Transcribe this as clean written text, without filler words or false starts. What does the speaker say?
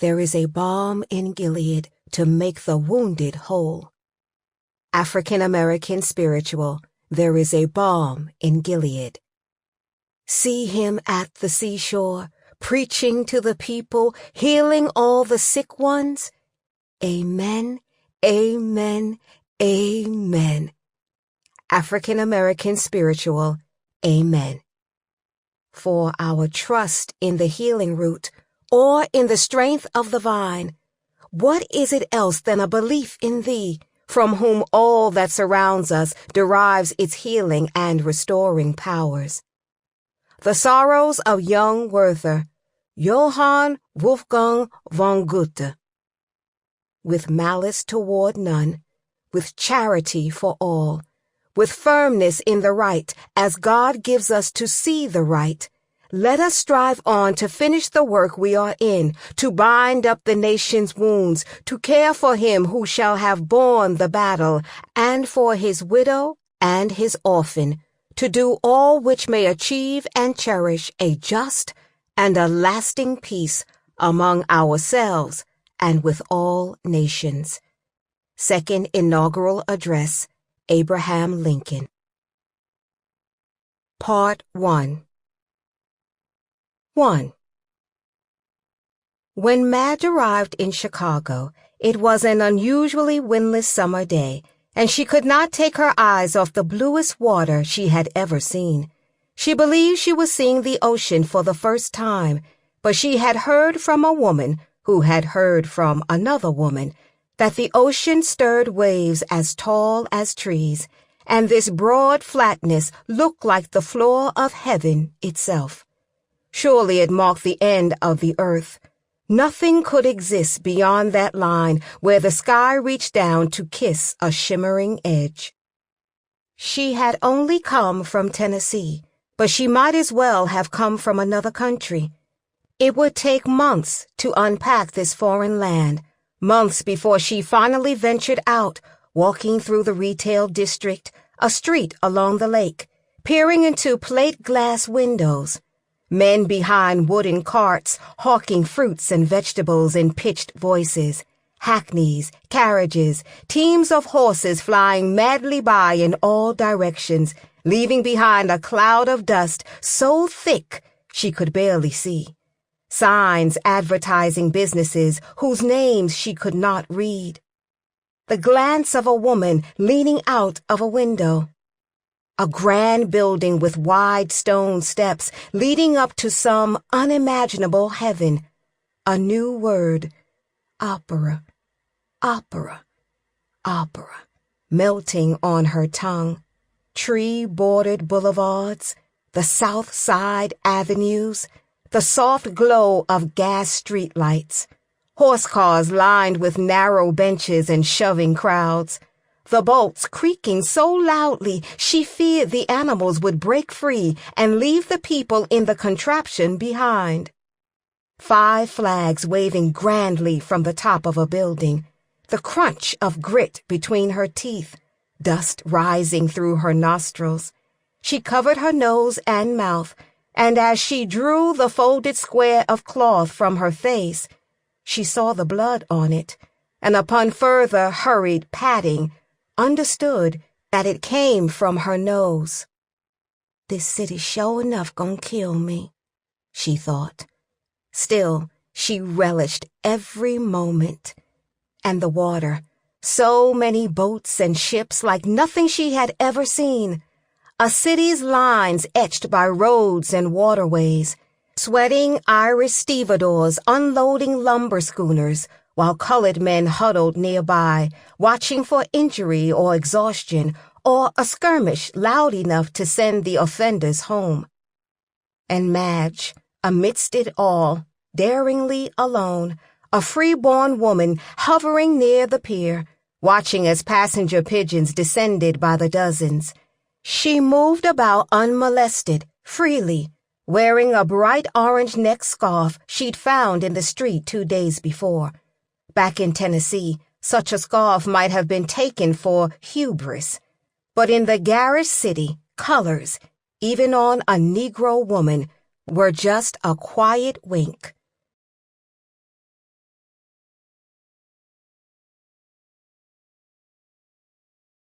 there is a balm in Gilead to make the wounded whole. African American spiritual, there is a balm in Gilead. See him at the seashore, preaching to the people, healing all the sick ones. Amen, amen, amen. African American spiritual, amen. For our trust in the healing root, or in the strength of the vine, what is it else than a belief in thee, from whom all that surrounds us derives its healing and restoring powers? The sorrows of young Werther, Johann Wolfgang von Goethe. With malice toward none, with charity for all, with firmness in the right, as God gives us to see the right, let us strive on to finish the work we are in, to bind up the nation's wounds, to care for him who shall have borne the battle, and for his widow and his orphan, to do all which may achieve and cherish a just and a lasting peace among ourselves and with all nations. Second Inaugural Address, Abraham Lincoln. Part 1. 1. When Madge arrived in Chicago, it was an unusually windless summer day, and she could not take her eyes off the bluest water she had ever seen. She believed she was seeing the ocean for the first time, but she had heard from a woman who had heard from another woman that the ocean stirred waves as tall as trees, and this broad flatness looked like the floor of heaven itself. Surely it marked the end of the earth. Nothing could exist beyond that line where the sky reached down to kiss a shimmering edge. She had only come from Tennessee, but she might as well have come from another country. It would take months to unpack this foreign land, months before she finally ventured out, walking through the retail district, a street along the lake, peering into plate glass windows. Men behind wooden carts hawking fruits and vegetables in pitched voices, hackneys, carriages, teams of horses flying madly by in all directions, leaving behind a cloud of dust so thick she could barely see. Signs advertising businesses whose names she could not read. The glance of a woman leaning out of a window. A grand building with wide stone steps leading up to some unimaginable heaven. A new word, opera, opera, opera, melting on her tongue. Tree-bordered boulevards, the South Side avenues, the soft glow of gas streetlights, horse cars lined with narrow benches and shoving crowds. The bolts creaking so loudly she feared the animals would break free and leave the people in the contraption behind. 5 flags waving grandly from the top of a building, the crunch of grit between her teeth, dust rising through her nostrils. She covered her nose and mouth, and as she drew the folded square of cloth from her face, she saw the blood on it, and upon further hurried patting, understood that it came from her nose. This city sure enough gonna kill me, she thought. Still, she relished every moment. And the water, so many boats and ships like nothing she had ever seen. A city's lines etched by roads and waterways, sweating Irish stevedores unloading lumber schooners, while colored men huddled nearby, watching for injury or exhaustion, or a skirmish loud enough to send the offenders home. And Madge, amidst it all, daringly alone, a free-born woman hovering near the pier, watching as passenger pigeons descended by the dozens. She moved about unmolested, freely, wearing a bright orange neck scarf she'd found in the street 2 days before. Back in Tennessee, such a scarf might have been taken for hubris. But in the garish city, colors, even on a Negro woman, were just a quiet wink.